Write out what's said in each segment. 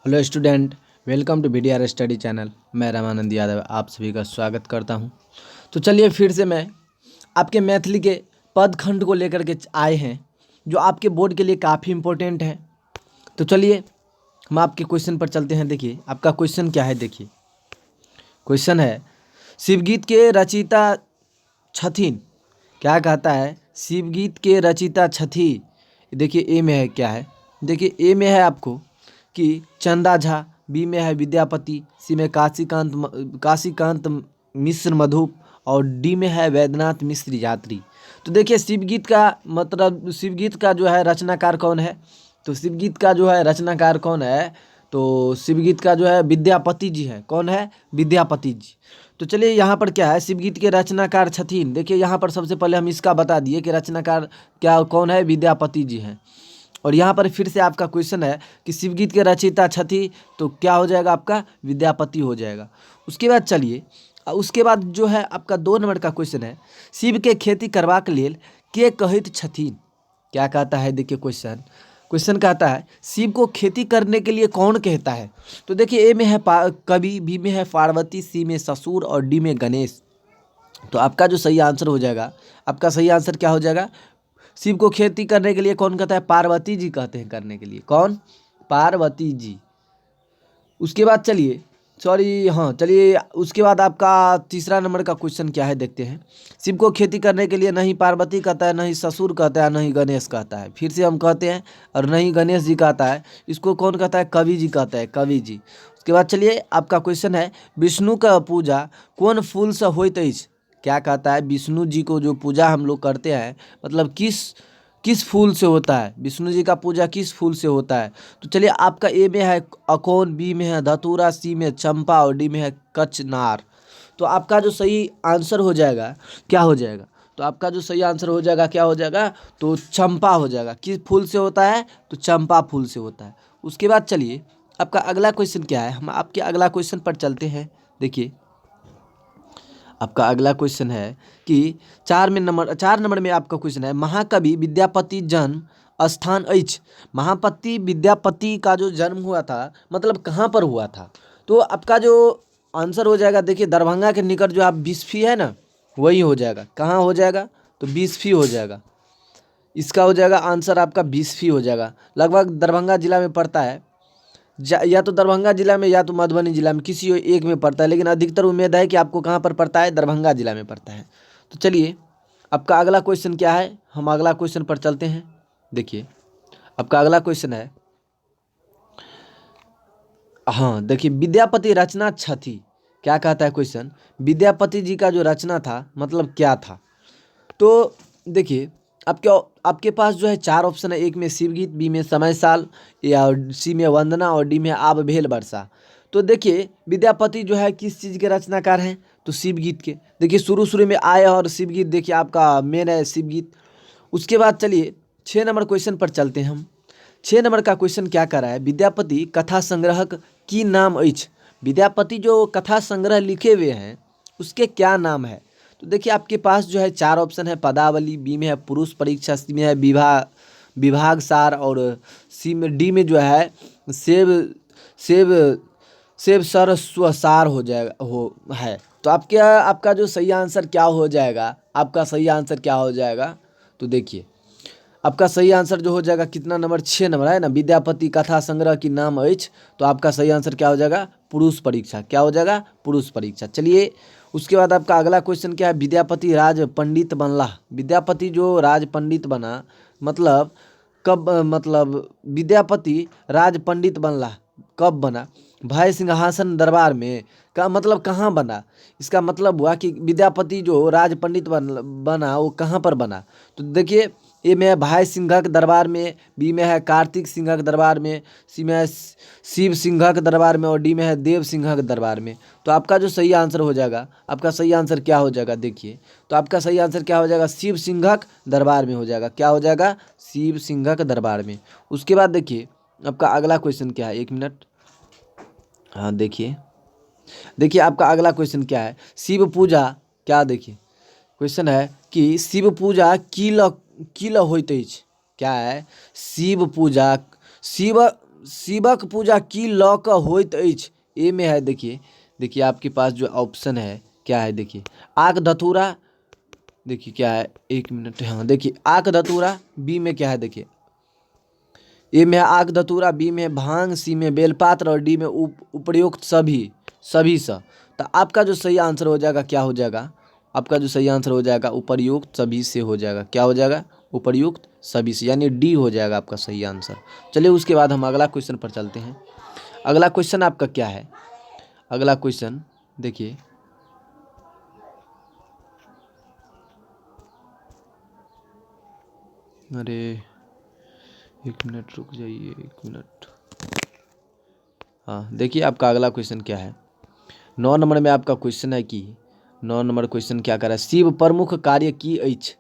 Hello student, welcome to BDR study channel. मैं रामानंद यादव आप सभी का स्वागत करता हूं। तो चलिए फिर से मैं आपके मैथिली के पद खंड को लेकर के आए हैं, जो आपके बोर्ड के लिए काफ़ी इम्पोर्टेंट है। तो चलिए हम आपके क्वेश्चन पर चलते हैं। देखिए आपका क्वेश्चन क्या है। देखिए क्वेश्चन है, शिवगीत के रचयिता छथिन। क्या कहता है? शिवगीत के रचयिता छथी। देखिए ए में है, क्या है? देखिए ए में है आपको कि चंदा झा, बी में है विद्यापति, सी में काशीकांत मिश्र मधुप और डी में है वैद्यनाथ मिश्र यात्री। तो देखिए शिवगीत का मतलब, शिवगीत का जो है रचनाकार कौन है? तो शिवगीत का जो है रचनाकार कौन है? तो शिवगीत का जो है विद्यापति जी है। कौन है? विद्यापति जी। तो चलिए यहाँ पर क्या है, शिवगीत के रचनाकार छथिन। देखिए यहाँ पर सबसे पहले हम इसका बता दिए कि रचनाकार क्या कौन है, विद्यापति जी हैं। और यहाँ पर फिर से आपका क्वेश्चन है कि शिवगीत के रचयिता छथि, तो क्या हो जाएगा आपका? विद्यापति हो जाएगा। उसके बाद चलिए उसके बाद जो है आपका 2 नंबर का क्वेश्चन है, शिव के खेती करबाक लेल के कहित छथिन। क्या कहता है? देखिए क्वेश्चन कहता है शिव को खेती करने के लिए कौन कहता है? तो देखिए ए में है कवि, बी में है पार्वती, सी में ससुर और डी में गणेश। तो आपका जो सही आंसर हो जाएगा, आपका सही आंसर क्या हो जाएगा? शिव को खेती करने के लिए कौन कहता है? पार्वती जी कहते हैं करने के लिए। कौन? पार्वती जी। उसके बाद चलिए चलिए उसके बाद आपका 3 नंबर का क्वेश्चन क्या है, देखते हैं। शिव को खेती करने के लिए नहीं पार्वती कहता है, नहीं ससुर कहता है, नहीं गणेश कहता है। फिर से हम कहते हैं, और नहीं गणेश जी कहता है। इसको कौन कहता है? कवि जी कहता है, कवि जी। उसके बाद चलिए आपका क्वेश्चन है, विष्णु का पूजा कौन फूल से होइत अछि। क्या कहता है? विष्णु जी को जो पूजा हम लोग करते हैं, मतलब किस किस फूल से होता है? विष्णु जी का पूजा किस फूल से होता है? तो चलिए आपका ए में है अकोन, बी में है धतूरा, सी में चंपा और डी में है कचनार। तो आपका जो सही आंसर हो जाएगा, क्या हो जाएगा? तो आपका जो सही आंसर हो जाएगा, क्या हो जाएगा? तो चंपा हो जाएगा। किस फूल से होता है? तो चंपा फूल से होता है। उसके बाद चलिए आपका अगला क्वेश्चन क्या है, हम आपके अगला क्वेश्चन पर चलते हैं। देखिए आपका अगला क्वेश्चन है कि 4 नंबर में आपका क्वेश्चन है, महाकवि विद्यापति जन्म स्थान अछि। महापति विद्यापति का जो जन्म हुआ था, मतलब कहाँ पर हुआ था? तो आपका जो आंसर हो जाएगा, देखिए दरभंगा के निकट जो आप बिस्फी है ना, वही हो जाएगा। कहाँ हो जाएगा? तो बिस्फी हो जाएगा। इसका हो जाएगा आंसर आपका बिस्फी हो जाएगा। लगभग दरभंगा जिला में पड़ता है, या तो दरभंगा जिला में या तो मधुबनी जिला में, किसी एक में पड़ता है। लेकिन अधिकतर उम्मीद है कि आपको कहाँ पर पड़ता है? दरभंगा जिला में पड़ता है। तो चलिए आपका अगला क्वेश्चन क्या है, हम अगला क्वेश्चन पर चलते हैं। देखिए आपका अगला क्वेश्चन है, देखिए विद्यापति रचना छथि। क्या कहता है क्वेश्चन? विद्यापति जी का जो रचना था, मतलब क्या था? तो देखिए आपके आपके पास जो है 4 ऑप्शन है। एक में शिवगीत, बी में समय साल, या सी में वंदना और डी में आब भेल वर्षा। तो देखिए विद्यापति जो है किस चीज़ के रचनाकार हैं? तो शिवगीत के। देखिए शुरू में आए और शिवगीत देखिए आपका मेन है शिवगीत। उसके बाद चलिए 6 नंबर क्वेश्चन पर चलते हैं हम। 6 नंबर का क्वेश्चन क्या कर रहा है, विद्यापति कथा संग्रहक की नाम अछि। विद्यापति जो कथा संग्रह लिखे हुए हैं, उसके क्या नाम है? तो देखिए आपके पास जो है 4 ऑप्शन है, पदावली, बी में है पुरुष परीक्षा, सी में है विभाग सार और डी में जो है सेव सेव सेव सरस्वसार हो जाएगा है। तो आपका जो सही आंसर क्या हो जाएगा? आपका सही आंसर क्या हो जाएगा? तो देखिए आपका सही आंसर जो हो जाएगा, कितना नंबर? 6 नंबर है ना, विद्यापति कथा संग्रह की नाम अछि। तो आपका सही आंसर क्या हो जाएगा? पुरुष परीक्षा। क्या हो जाएगा? पुरुष परीक्षा। चलिए उसके बाद आपका अगला क्वेश्चन क्या है, विद्यापति राज पंडित बनला। विद्यापति जो राज पंडित बना, मतलब कब? मतलब विद्यापति राज पंडित बनला कब बना? भय सिंहासन दरबार में। का मतलब कहाँ बना? इसका मतलब हुआ कि विद्यापति जो राज पंडित बना वो कहाँ पर बना? तो देखिए ए में है भाई सिंघक दरबार में, बी में है कार्तिक सिंघक दरबार में, सी में है शिव सिंघक दरबार में और डी में है देव सिंघक दरबार में। तो आपका जो सही आंसर हो जाएगा, आपका सही आंसर क्या हो जाएगा? देखिए तो आपका सही आंसर क्या हो जाएगा? शिव सिंघक दरबार में हो जाएगा। क्या हो जाएगा? शिव सिंघक दरबार में। उसके बाद देखिए आपका अगला क्वेश्चन क्या है, 1 मिनट। देखिए आपका अगला क्वेश्चन क्या है, शिव पूजा। क्या? देखिए क्वेश्चन है कि शिव पूजा की ल होइत अछि। क्या है? शिव पूजा शिव शिवक पूजा की लऽ कऽ होइत अछि। ए में है देखिए, देखिए आपके पास जो ऑप्शन है क्या है, देखिए आक धतूरा, देखिए क्या है, एक मिनट, हाँ देखिए आक धतूरा, बी में क्या है, देखिए ए में है आक धतूरा, बी में भांग, सी में बेलपात्र और डी में उपयुक्त सभी सा। तो आपका जो सही आंसर हो जाएगा क्या हो जाएगा, आपका जो सही आंसर हो जाएगा उपर्युक्त सभी से हो जाएगा। क्या हो जाएगा, उपर्युक्त सभी से, यानी डी हो जाएगा आपका सही आंसर। चलिए उसके बाद हम अगला क्वेश्चन पर चलते हैं। अगला क्वेश्चन आपका क्या है, अगला क्वेश्चन देखिए, अरे एक मिनट रुक जाइए, एक मिनट, हाँ देखिए आपका अगला क्वेश्चन क्या है। 9 नंबर में आपका क्वेश्चन है कि 9 नंबर क्वेश्चन क्या कर रहा है, शिव प्रमुख कार्य की अछि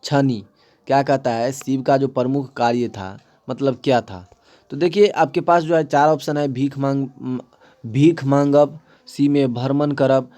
छनी। क्या कहता है, शिव का जो प्रमुख कार्य था मतलब क्या था। तो देखिए आपके पास जो है 4 ऑप्शन है, भीख मांगब, सी में भ्रमण करब,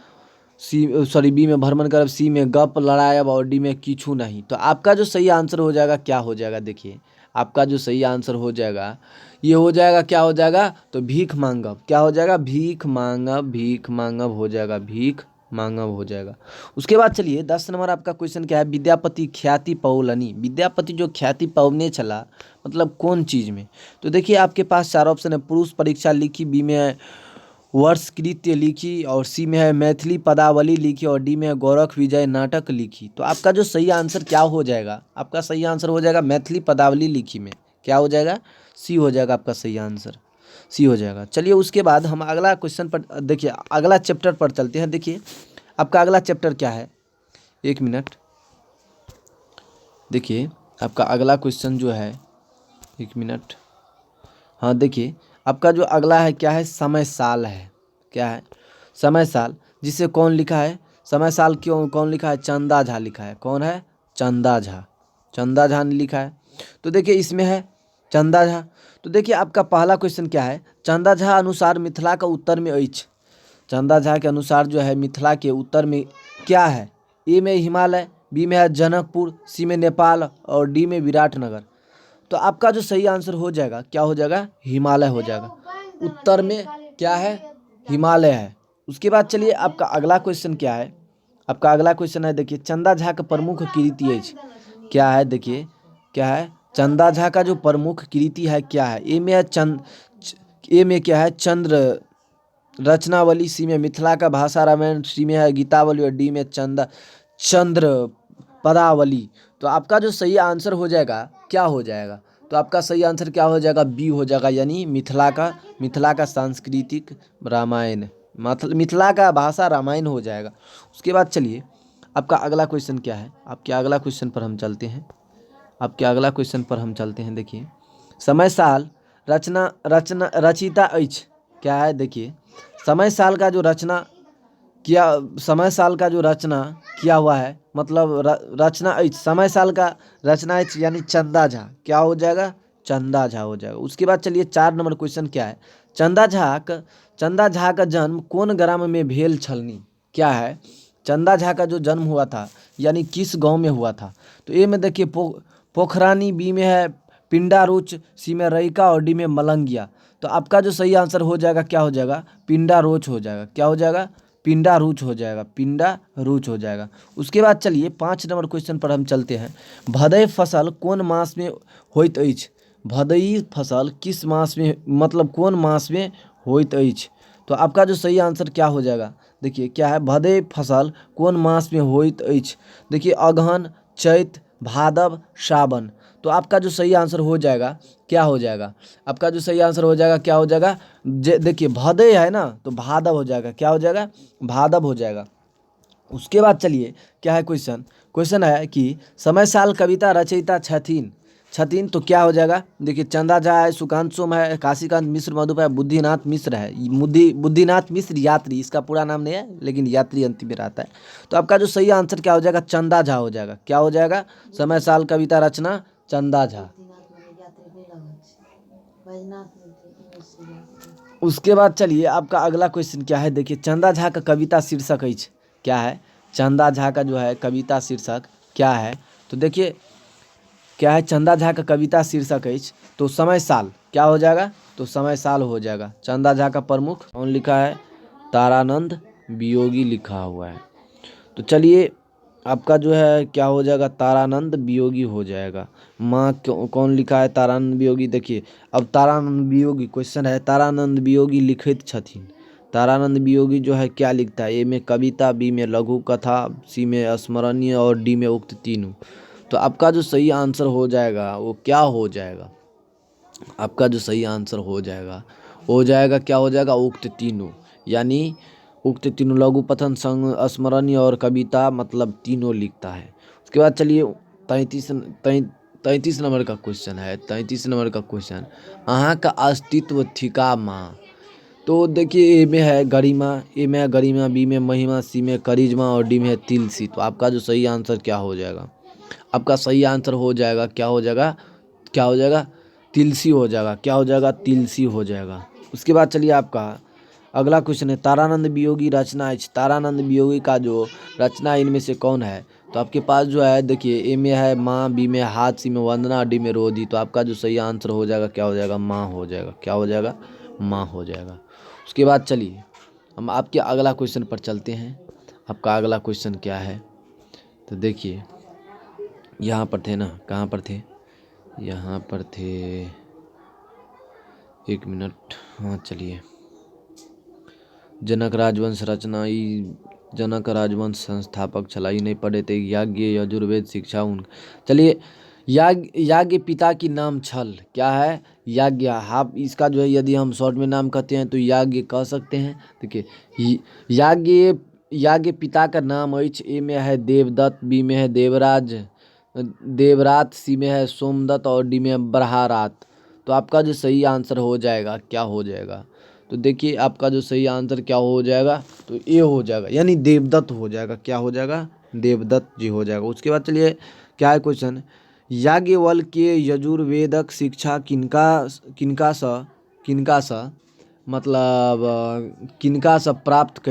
बी में भ्रमण करब, सी में गप लड़ायब और डी में किछु नहीं। तो आपका जो सही आंसर हो जाएगा क्या हो जाएगा, देखिए आपका जो सही आंसर हो जाएगा ये हो जाएगा, क्या हो जाएगा, तो भीख मांगब। क्या हो जाएगा, भीख मांगब हो जाएगा, भीख मांगब हो जाएगा। उसके बाद चलिए 10 नंबर आपका क्वेश्चन क्या है, विद्यापति ख्याति पौलनी। विद्यापति जो ख्याति पौने चला मतलब कौन चीज़ में। तो देखिए आपके पास 4 ऑप्शन है, पुरुष परीक्षा लिखी, बी में है वर्षकृत्य लिखी और सी में है मैथिली पदावली लिखी और डी में है गोरख विजय नाटक लिखी। तो आपका जो सही आंसर क्या हो जाएगा, आपका सही आंसर हो जाएगा मैथिली पदावली लिखी में। क्या हो जाएगा, सी हो जाएगा आपका सही आंसर, सी हो जाएगा। चलिए उसके बाद हम अगला क्वेश्चन पर देखिए, अगला चैप्टर पर चलते हैं। देखिए आपका अगला चैप्टर क्या है, एक मिनट, देखिए आपका अगला क्वेश्चन जो है, एक मिनट, हाँ देखिए आपका जो अगला है क्या है, समय साल है। क्या है, समय साल, जिसे कौन लिखा है, समय साल क्यों कौन लिखा है, चंदा झा लिखा है। कौन है, चंदा झा, चंदा झा ने लिखा है। तो देखिए इसमें है चंदा झा। तो देखिए आपका पहला क्वेश्चन क्या है, चंदा झा अनुसार मिथिला का उत्तर में अछि। चंदा झा के अनुसार जो है मिथिला के उत्तर में क्या है, ए में हिमालय, बी में है जनकपुर, सी में नेपाल और डी में विराटनगर। तो आपका जो सही आंसर हो जाएगा क्या हो जाएगा, हिमालय हो जाएगा। उत्तर में क्या है, हिमालय है। उसके बाद चलिए आपका अगला क्वेश्चन क्या है, आपका अगला क्वेश्चन है देखिए, चंदा झा का प्रमुख कृति है क्या है, देखिए क्या है, चंदा झा का जो प्रमुख कृति है क्या है, ए में है ए में क्या है चंद्र रचनावली, सी में मिथिला का भाषा रामायण, सी में है गीतावली और डी में चंद्र पदावली। तो आपका जो सही आंसर हो जाएगा क्या हो जाएगा, तो आपका सही आंसर क्या हो जाएगा, बी हो जाएगा, यानी मिथिला का सांस्कृतिक रामायण, मतलब मिथिला का भाषा रामायण हो जाएगा। उसके बाद चलिए आपका अगला क्वेश्चन क्या है, आपके अगला क्वेश्चन पर हम चलते हैं, आपके अगला क्वेश्चन पर हम चलते हैं। देखिए समय साल रचिता अछि। क्या है, देखिए समय साल का जो रचना किया, समय साल का जो रचना किया हुआ है मतलब रचना अछि, समय साल का रचना अछि यानी चंदा झा। क्या हो जाएगा, चंदा झा हो जाएगा। उसके बाद चलिए 4 नंबर क्वेश्चन क्या है, चंदा झा का जन्म कौन ग्राम में भेल छलनी। क्या है, चंदा झा का जो जन्म हुआ था यानी किस गांव में हुआ था। तो ए में देखिए पोखरानी, बी में है पिंडारुच, सी में रईका और डी में मलंगिया। तो आपका जो सही आंसर हो जाएगा क्या हो जाएगा, पिंडारोच हो जाएगा। क्या हो जाएगा, पिंडारुच हो जाएगा, पिंडारुच हो जाएगा। उसके बाद चलिए 5 नंबर क्वेश्चन पर हम चलते हैं, भदई फसल कौन मास में होइत अछि। भदई फसल किस मास में मतलब कौन मास में होइत अछि। तो आपका जो सही आंसर क्या हो जाएगा, देखिए क्या है, भदई फसल कौन मास में होइत अछि। देखिए अगहन, चैत, भादव, सावन। तो आपका जो सही आंसर हो जाएगा क्या हो जाएगा, आपका जो सही आंसर हो जाएगा क्या हो जाएगा, देखिए भदई है ना तो भादव हो जाएगा। क्या हो जाएगा, भादव हो जाएगा। उसके बाद चलिए क्या है क्वेश्चन है कि समय साल कविता रचयिता छथिन। तो क्या हो जाएगा, देखिए चंदा झा है, सुकांत सोम है, काशीकांत मिश्र मधुप है, बुद्धिनाथ मिश्र है। बुद्धिनाथ मिश्र यात्री, इसका पूरा नाम नहीं है लेकिन यात्री अंतिम में रहता है। तो आपका जो सही आंसर क्या हो जाएगा, चंदा झा हो जाएगा। क्या हो जाएगा, समय साल कविता रचना चंदा झा। उसके बाद चलिए आपका अगला क्वेश्चन क्या है, देखिए चंदा झा का कविता शीर्षक अछि। क्या है, चंदा झा का जो है कविता शीर्षक क्या है। तो देखिए क्या है, चंदा झा का कविता शीर्षक अछि तो समय साल। क्या हो जाएगा, तो समय साल हो जाएगा। चंदा झा का प्रमुख कौन लिखा है? तारानंद वियोगी लिखा हुआ है। तो चलिए आपका जो है क्या हो जाएगा? तारानंद वियोगी हो जाएगा। माँ कौन लिखा है? तारानंद वियोगी। देखिए अब तारानंद वियोगी क्वेश्चन है, तारानंद वियोगी लिखित छथिन। तारानंद वियोगी जो है क्या लिखता है? ए में कविता, बी में लघु कथा, सी में स्मरणीय और डी में उक्त तीनों। तो आपका जो सही आंसर हो जाएगा वो क्या हो जाएगा? आपका जो सही आंसर हो जाएगा क्या हो जाएगा? उक्त तीनों, यानी उक्त तीनों लघु पठन, संग स्मरणीय और कविता, मतलब तीनों लिखता है। उसके बाद चलिए 33 नंबर का क्वेश्चन है। 33 नंबर का क्वेश्चन, अहाँ का अस्तित्व थिका माँ। तो देखिए ए में है गरिमा, बी में महिमा, सी में करिश्मा और डी में है तिलसी। तो आपका जो सही आंसर क्या हो जाएगा? आपका सही आंसर हो जाएगा क्या हो जाएगा? तिलसी हो जाएगा। क्या हो जाएगा? तिलसी हो जाएगा। उसके बाद चलिए आपका अगला क्वेश्चन है, तारानंद वियोगी रचना है। तारानंद वियोगी का जो रचना इनमें से कौन है? तो आपके पास जो है देखिए ए में है माँ, बी में हाथ, सी में वंदना, डी में रोधी। तो आपका जो सही आंसर हो जाएगा क्या हो जाएगा? माँ हो जाएगा। क्या हो जाएगा? माँ हो जाएगा। उसके बाद चलिए हम आपके अगला क्वेश्चन पर चलते हैं। आपका अगला क्वेश्चन क्या है? तो देखिए यहाँ पर थे ना, कहाँ पर थे? यहाँ पर थे, एक मिनट। हाँ चलिए, जनक राजवंश रचना, जनक राजवंश संस्थापक चलाई नहीं पढ़े थे। याज्ञ यजुर्वेद शिक्षा उन। चलिए याज्ञ पिता की नाम छल। क्या है? याज्ञ। आप इसका जो है यदि हम शॉर्ट में नाम कहते हैं तो याज्ञ कह सकते हैं। देखिए याज्ञ पिता का नाम अछि। ए में है देवदत्त, बी में है देवरात, सी में है सोमदत्त और डी में बरहारात। तो आपका जो सही आंसर हो जाएगा क्या हो जाएगा? तो देखिए आपका जो सही आंसर क्या हो जाएगा? तो ये हो जाएगा, यानी देवदत्त हो जाएगा। क्या हो जाएगा? देवदत्त जी हो जाएगा। उसके बाद चलिए क्या है क्वेश्चन, याज्ञवल्क्य यजुर्वेदक शिक्षा किनका स मतलब किनका से प्राप्त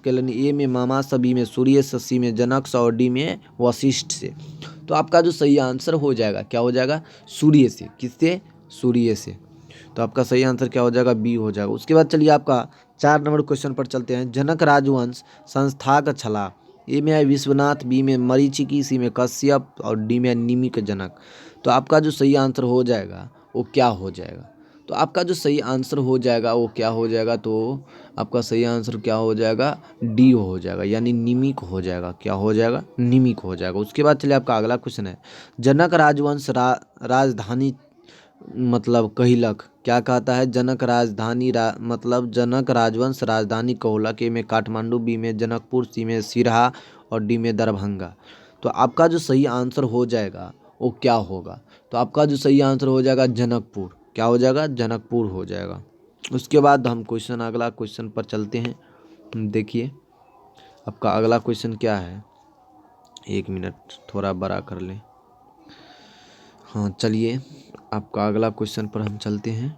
कैलनी? ए में मामा से, बी में सूर्य से, सी में जनक से और डी में वशिष्ठ से। तो आपका जो सही आंसर हो जाएगा क्या हो जाएगा? सूर्य से। किससे? सूर्य से। तो आपका सही आंसर क्या हो जाएगा? बी हो जाएगा। उसके बाद चलिए आपका 4 नंबर क्वेश्चन पर चलते हैं। जनक राजवंश संस्थाक छला। ए में है विश्वनाथ, बी में मरीचिकी, सी में कश्यप और डी में निमिक जनक। तो आपका जो सही आंसर हो जाएगा वो क्या हो जाएगा? तो आपका जो सही आंसर हो जाएगा वो क्या हो जाएगा? तो आपका सही आंसर क्या हो जाएगा? डी हो जाएगा, यानी निमिक हो जाएगा। क्या हो जाएगा? निमिक हो जाएगा। उसके बाद चलिए आपका अगला क्वेश्चन है, जनक राजवंश राजधानी मतलब कहिलक। क्या कहता है? जनक राजधानी मतलब जनक राजवंश राजधानी कहोलक। ए में काठमांडू, बी में जनकपुर, सी में सिरहा और डी में दरभंगा। तो आपका जो सही आंसर हो जाएगा वो क्या होगा? तो आपका जो सही आंसर हो जाएगा जनकपुर। क्या हो जाएगा? जनकपुर हो जाएगा। उसके बाद हम अगला क्वेश्चन पर चलते हैं। देखिए आपका अगला क्वेश्चन क्या है, एक मिनट थोड़ा बड़ा कर लें। हाँ चलिए आपका अगला क्वेश्चन पर हम चलते हैं।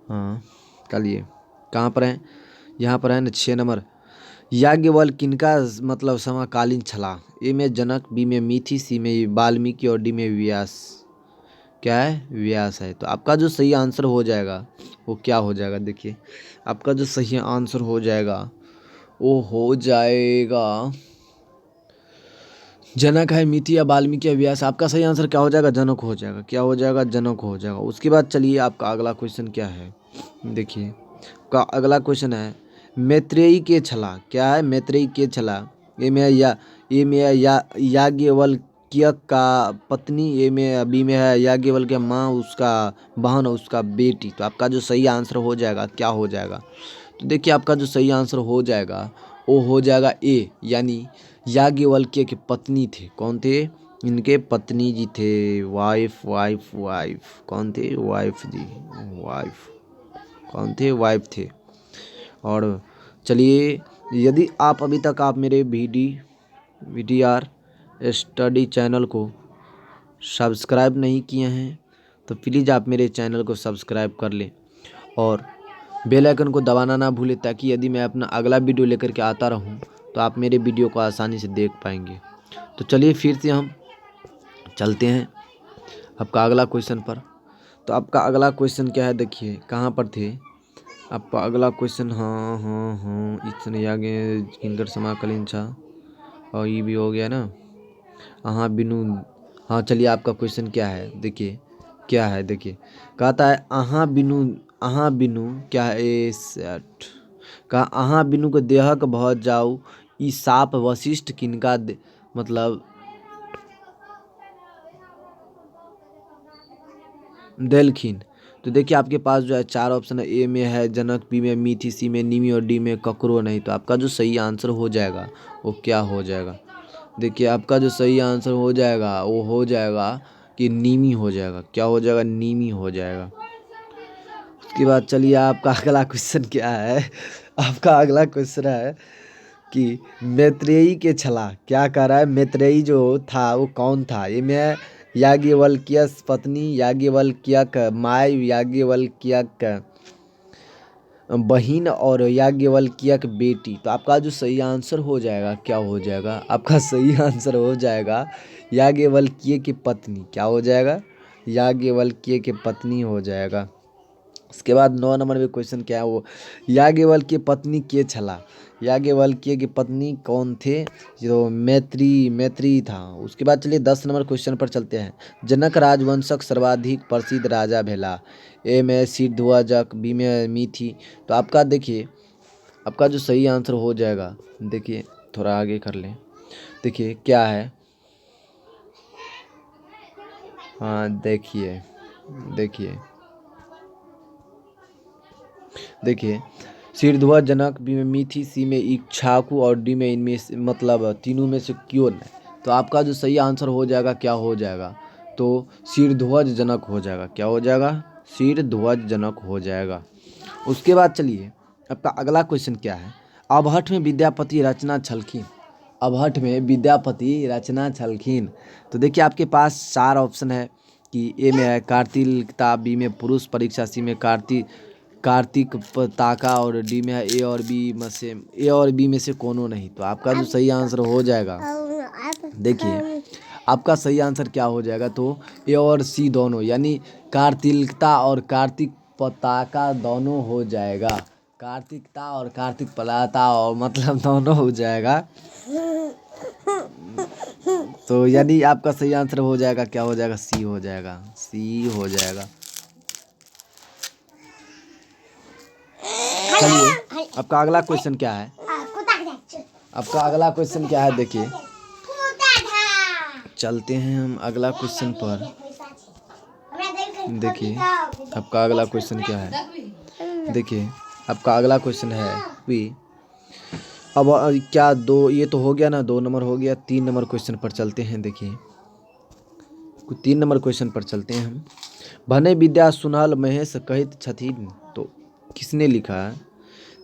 हाँ चलिए कहाँ पर हैं? यहाँ पर है ना 6 नंबर, याज्ञवल्क्य किनका मतलब समकालीन छला? ए में जनक, बी में मिथि, सी में वाल्मीकि और डी में व्यास। क्या है? व्यास है। तो आपका जो सही आंसर हो जाएगा वो क्या हो जाएगा? देखिए आपका जो सही आंसर हो जाएगा वो हो जाएगा जनक है, मिथि या वाल्मीकि या व्यास। आपका सही आंसर क्या हो जाएगा? जनक हो जाएगा। क्या हो जाएगा? जनक हो जाएगा। उसके बाद चलिए आपका अगला क्वेश्चन क्या है, देखिए आपका अगला क्वेश्चन है, मैत्रेयी के छला। क्या है? मैत्रेयी के छला। ए में है याज्ञवल्क्य का पत्नी, ए में बी में है याज्ञवल्क्य माँ, उसका बहन, उसका बेटी। तो आपका जो सही आंसर हो जाएगा क्या हो जाएगा? तो देखिए आपका जो सही आंसर हो जाएगा वो हो जाएगा ए, यानी याज्ञवल्क्य के पत्नी थे। कौन थे? इनके पत्नी जी थे। वाइफ। कौन थे? वाइफ जी। वाइफ कौन थे? वाइफ थे। और चलिए यदि आप अभी तक आप मेरे VDR स्टडी चैनल को सब्सक्राइब नहीं किए हैं तो प्लीज़ आप मेरे चैनल को सब्सक्राइब कर लें और बेल आइकन को दबाना ना भूलें, ताकि यदि मैं अपना अगला वीडियो लेकर के आता रहूं तो आप मेरे वीडियो को आसानी से देख पाएंगे। तो चलिए फिर से हम चलते हैं आपका अगला क्वेश्चन पर। तो आपका अगला क्वेश्चन क्या है, देखिए कहाँ पर थे आपका अगला क्वेश्चन। हाँ हाँ हाँ, इतने आगे किनकर समाकलन था, और ये भी हो गया ना। हाँ बिनु, हाँ चलिए आपका क्वेश्चन क्या है देखिए, क्या है देखिए, कहता है अहाँ बिनु क्या है ए सेट, कहा अहाँ बिनु के देहक भऽ जाऊ ई साप वशिष्ठ किनका मतलब देलखिन। तो देखिए आपके पास जो है चार ऑप्शन है, ए में है जनक, बी में मीठी, सी में नीमी और डी में ककरो नहीं। तो आपका जो सही आंसर हो जाएगा वो क्या हो जाएगा, देखिए आपका जो सही आंसर हो जाएगा वो हो जाएगा कि नीमी हो जाएगा। क्या हो जाएगा, नीमी हो जाएगा। उसके बाद चलिए आपका अगला क्वेश्चन क्या है, आपका अगला क्वेश्चन है कि मैत्रेयी के छला, क्या कह रहा है, मैत्रेयी जो था वो कौन था। ये मैं याज्ञवल्क्य पत्नी, याज्ञवल्क्यक माय, याज्ञवल्क्यक बहिन और याज्ञवल्क्यक बेटी। तो आपका जो सही आंसर हो जाएगा क्या हो जाएगा, आपका सही आंसर हो जाएगा याज्ञवल्क्य की पत्नी। क्या हो जाएगा, याज्ञवल्क्य की पत्नी हो जाएगा। उसके बाद 9 नंबर में क्वेश्चन क्या है, वो याज्ञवल्क्य की पत्नी के छला, याज्ञवल्क्य की पत्नी कौन थे, जो मैत्री था। उसके बाद चलिए 10 नंबर क्वेश्चन पर चलते हैं। जनक राजवंशक सर्वाधिक प्रसिद्ध राजा भेला, ए में सिद्धध्वजक, बी में मीठी। तो आपका देखिए आपका जो सही आंसर हो जाएगा, देखिए थोड़ा आगे कर लें, देखिए क्या है, हाँ देखिए देखिए देखिए सिरध्वज, जनक, बी में मीठी, सी में इक्ष्वाकु और डी में इनमें मतलब तीनों में से क्यों नहीं। तो आपका जो सही आंसर हो जाएगा क्या हो जाएगा, तो सिरध्वज जनक हो जाएगा। क्या हो जाएगा, सिरध्वज जनक हो जाएगा। उसके बाद चलिए आपका अगला क्वेश्चन क्या है, अबहठ में विद्यापति रचना छलखिन, अबहठ में विद्यापति रचना छलखिन। तो देखिए आपके पास 4 ऑप्शन है कि ए में है कार्तिकता, बी में पुरुष परीक्षा, सी में कार्तिक पताका और डी में है ए और बी में से कोनो नहीं। तो आपका जो सही आंसर हो जाएगा, देखिए आपका सही आंसर क्या हो जाएगा, तो ए और सी दोनों, यानी कार्तिकता और कार्तिक पताका दोनों हो जाएगा। कार्तिकता और कार्तिक पलाता और मतलब दोनों हो जाएगा। तो यानी आपका सही आंसर हो जाएगा क्या हो जाएगा, सी हो जाएगा, सी हो जाएगा। चलिए आपका अगला क्वेश्चन क्या है, आपका अगला क्वेश्चन क्या है, देखिए चलते हैं हम अगला क्वेश्चन पर। देखिए आपका अगला क्वेश्चन क्या है, देखिए आपका अगला क्वेश्चन है भी, अब क्या दो, ये तो हो गया ना, 2 नंबर हो गया। 3 नंबर क्वेश्चन पर चलते हैं। देखिए 3 नंबर क्वेश्चन पर चलते हैं हम। भने विद्या सुनल महेश कहित छथिन, तो किसने लिखा है,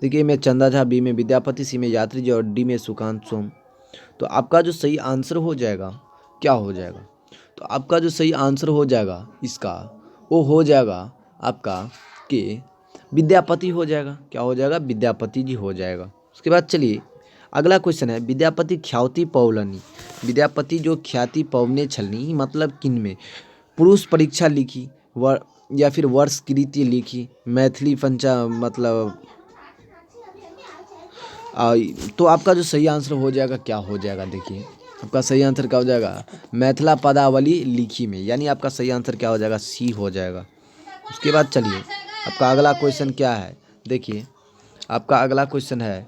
देखिए मैं चंदा झा, बी में विद्यापति, सी में यात्री जी और डी में सुकांत सोम। तो आपका जो सही आंसर हो जाएगा क्या हो जाएगा, तो आपका जो सही आंसर हो जाएगा इसका वो हो जाएगा आपका कि विद्यापति हो जाएगा। क्या हो जाएगा, विद्यापति जी हो जाएगा। उसके बाद चलिए अगला क्वेश्चन है, विद्यापति ख्याति पौलनी, विद्यापति जो ख्याति पौने छलनी मतलब किन में, पुरुष परीक्षा लिखी या फिर वर्ष कृति लिखी, मैथिली पंचा मतलब तो आपका जो सही आंसर हो जाएगा क्या हो जाएगा, देखिए आपका सही आंसर क्या हो जाएगा, मैथिला पदावली लिखी में, यानी आपका सही आंसर क्या हो जाएगा, सी हो जाएगा। उसके बाद चलिए आपका अगला क्वेश्चन क्या है, देखिए आपका अगला क्वेश्चन है,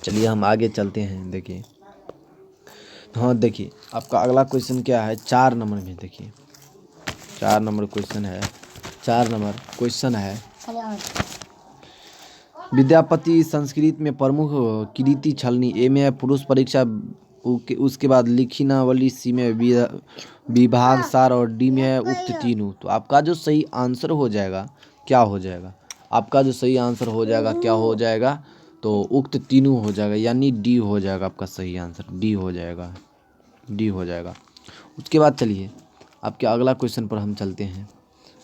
चलिए हम आगे चलते हैं। देखिए हाँ देखिए आपका अगला क्वेश्चन क्या है, 4 नंबर में, देखिए 4 नंबर क्वेश्चन है, 4 नंबर क्वेश्चन है, विद्यापति संस्कृत में प्रमुख कृति छलनी, ए में है पुरुष परीक्षा, उसके बाद लिखिनावली, सी में विभाग सार और डी में है उक्त तीनों। तो आपका जो सही आंसर हो जाएगा क्या हो जाएगा, आपका जो सही आंसर हो जाएगा क्या हो जाएगा, तो उक्त तीनों हो जाएगा, यानी डी हो जाएगा आपका सही आंसर, डी हो जाएगा, डी हो जाएगा। उसके बाद चलिए आपके अगला क्वेश्चन पर हम चलते हैं।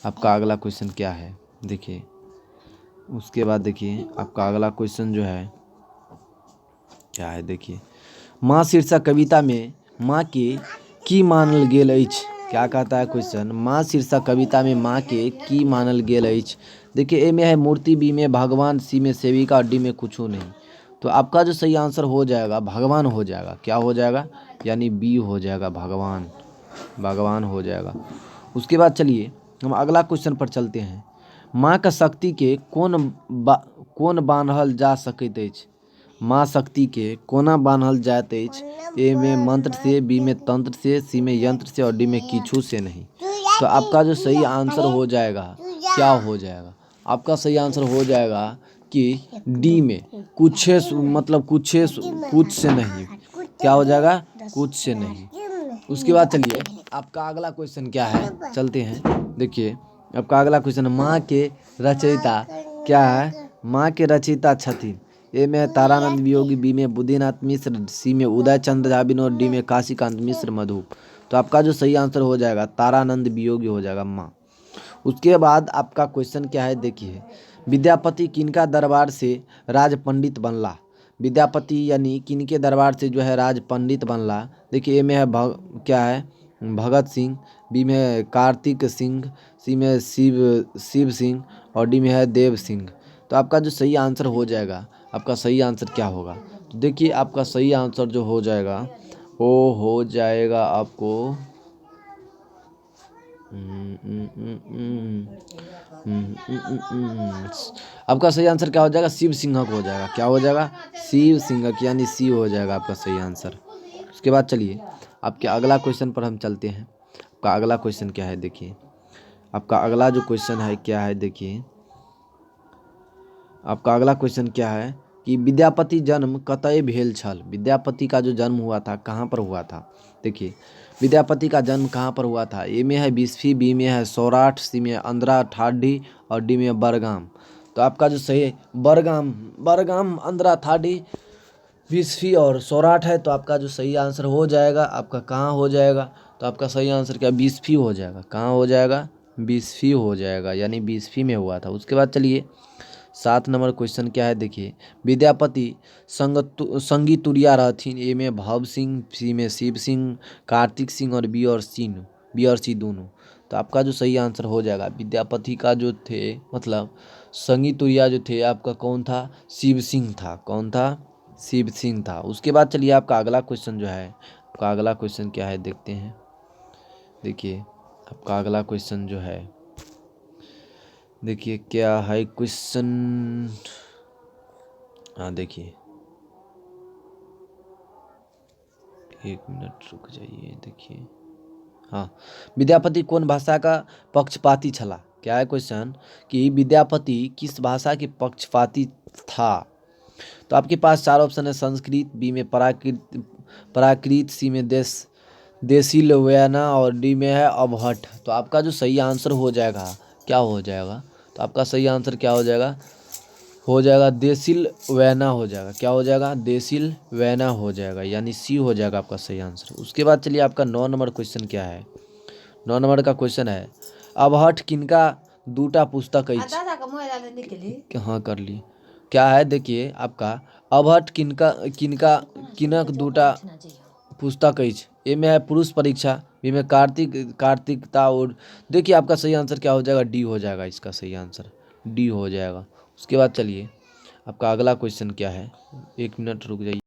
आपका अगला क्वेश्चन क्या है, देखिए उसके बाद देखिए आपका अगला क्वेश्चन जो है क्या है, देखिए माँ शीर्षक कविता में माँ के की मानल गेल अछि, क्या कहता है क्वेश्चन, माँ शीर्षक कविता में माँ के की मानल गेल अछि। देखिए ए में है मूर्ति, बी में भगवान, सी में सेविका और डी में कुछ नहीं। तो आपका जो सही आंसर हो जाएगा भगवान हो जाएगा। क्या हो जाएगा, यानी बी हो जाएगा, भगवान, भगवान हो जाएगा। उसके बाद चलिए हम अगला क्वेश्चन पर चलते हैं। माँ का शक्ति के कोन बान्हल जा सकैत अछि। माँ शक्ति के कोना बान्हल जाइत अछि। ए में मंत्र से, बी में तंत्र से, सी में यंत्र से और डी में किछु से नहीं। तो आपका जो सही आंसर हो जाएगा क्या हो जाएगा, आपका सही आंसर हो जाएगा कि डी में कुछ मतलब कुछ से नहीं। क्या हो जाएगा, कुछ से नहीं। उसके बाद चलिए आपका अगला क्वेश्चन क्या है, चलते हैं। देखिए आपका अगला क्वेश्चन, माँ के रचयिता क्या है। माँ के रचयिता छथिन। ए में तारानंद वियोगी, बी में बुद्धिनाथ मिश्र, सी में उदय चंद्र झा और डी में काशीकांत मिश्र मधु। तो आपका जो सही आंसर हो जाएगा तारानंद वियोगी हो जाएगा, माँ। उसके बाद आपका क्वेश्चन क्या है, देखिए विद्यापति किनका दरबार से राज पंडित बनला। विद्यापति यानी किनके दरबार से जो है राज पंडित बनला। देखिए ए में है क्या है भगत सिंह, बी में कार्तिक सिंह, सी में शिव सिंह और डी में है देव सिंह। तो आपका जो सही आंसर हो जाएगा, आपका सही आंसर क्या होगा, तो देखिए आपका सही आंसर जो हो जाएगा वो हो जाएगा आपको आपका सही आंसर क्या हो जाएगा, शिव सिंघक हो जाएगा। क्या हो जाएगा, शिव सिंघक, यानी सी हो जाएगा आपका सही आंसर। उसके बाद चलिए आपके अगला क्वेश्चन पर हम चलते हैं। आपका अगला क्वेश्चन क्या है, देखिए आपका अगला जो क्वेश्चन है क्या है, देखिए आपका अगला क्वेश्चन क्या है कि विद्यापति जन्म कतय भेल छल। विद्यापति का जो जन्म हुआ था कहाँ पर हुआ था। देखिए विद्यापति का जन्म कहाँ पर हुआ था। ए में है बिस्फी, बी में है सौराठ, सी में अंधरा ठाडी और डी में बरगाम। तो आपका जो सही बरगाम अंधरा ठाडी बिस्फी और सौराठ है। तो आपका जो सही आंसर हो जाएगा आपका कहाँ हो जाएगा, तो आपका सही आंसर क्या बिस्फी हो जाएगा। कहाँ हो जाएगा, बिस्फी हो जाएगा, यानी बिस्फी में हुआ था। उसके बाद चलिए 7 नंबर क्वेश्चन क्या है, देखिए विद्यापति संगी तुरिया रहथिन। ए में भव सिंह, सी में शिव सिंह, कार्तिक सिंह और बी और सी दोनों। तो आपका जो सही आंसर हो जाएगा विद्यापति का जो थे मतलब संगी तुरिया जो थे आपका कौन था, शिव सिंह था। कौन था, शिव सिंह था। उसके बाद चलिए आपका अगला क्वेश्चन जो है, आपका अगला क्वेश्चन क्या है देखते हैं। देखिए आपका अगला क्वेश्चन जो है, देखिए क्या है क्वेश्चन, हाँ देखिए 1 मिनट रुक जाइए। देखिए हाँ, विद्यापति कौन भाषा का पक्षपाती छला। क्या है क्वेश्चन कि विद्यापति किस भाषा के पक्षपाती था। तो आपके पास 4 ऑप्शन है, संस्कृत, बी में प्राकृत, सी में देसी लवेना और डी में है अबहट। तो आपका जो सही आंसर हो जाएगा क्या हो जाएगा, तो आपका सही आंसर क्या हो जाएगा देसिल वैना हो जाएगा। क्या हो जाएगा, देसिल वैना हो जाएगा, यानी सी हो जाएगा आपका सही आंसर। उसके बाद चलिए आपका 9 नंबर क्वेश्चन क्या है। 9 नंबर का क्वेश्चन है अबहट किनका दूटा पुस्तक अछि। हाँ कर लिए। क्या है देखिए आपका अबहट किनक दूटा पुस्तक अछि। ए में है पुरुष परीक्षा, बी में कार्तिकता और देखिए आपका सही आंसर क्या हो जाएगा, डी हो जाएगा। इसका सही आंसर डी हो जाएगा। उसके बाद चलिए आपका अगला क्वेश्चन क्या है, 1 मिनट रुक जाइए।